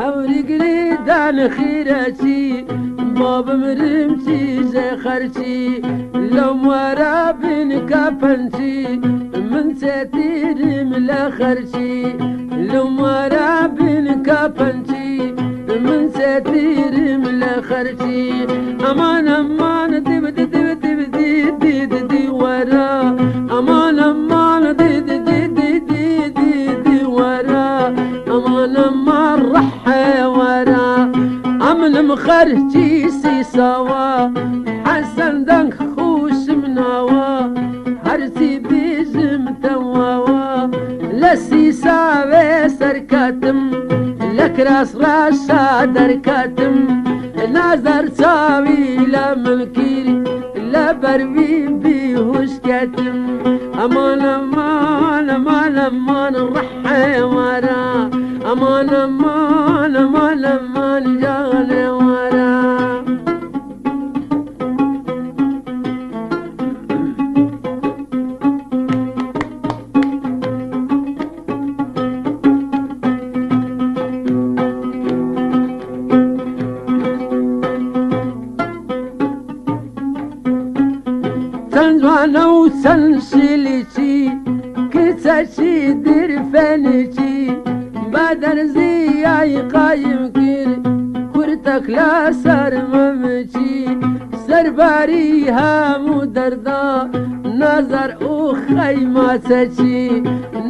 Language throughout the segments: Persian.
هوري قريدان خيرتي باب مرمتي زخرتي لو مرا بين كفنتي من ستير ملاخرتي لو مرا بين كفنتي من ستير ملاخرتي امان امان دب دب دب دي دي دي, دي ورا امان امان دي دي دي دي دي دي, دي ورا امان امان رح ورا عمل مخرجي سي سوا حسن دنك خوش مناوا هرتي بيزم تواوا لسي ساوي سركاتم لك راس راسا دركاتم نظر ساوي لا ملكيري لا بربي بيهوش كاتم امان امان امان امان رح ورا امان امان امان امان جال ورا سنزوانا وسنشلتي كتاشي دير فانتي بدر زياي قايم كيري كرتك لا سر ممتي سرباريها مدردا نظر اخي ما تشي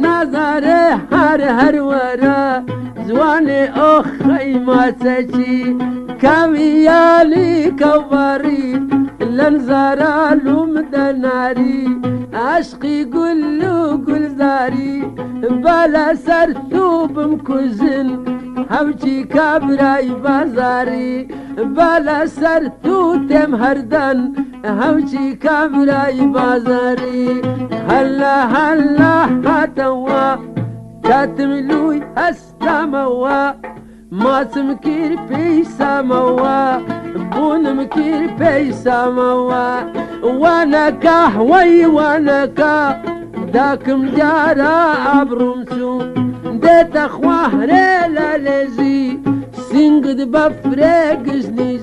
نظر هر ورا زواني اخي ما تشي كميالي كواري لنزارا لوم دناري عشقي قل زاري بلا سرتوب مكوزن همشي كابراي بازاري بلا سرتوتم هردن همشي كابراي بازاري هلا هلا هاتوا كاتملوي استموا ما تمكير في سموا بون مكير في سموا وانا كهوي وانا كا داك مجارا ابرمسو ديت اخواه ريلا لزي سنقد بفريق زني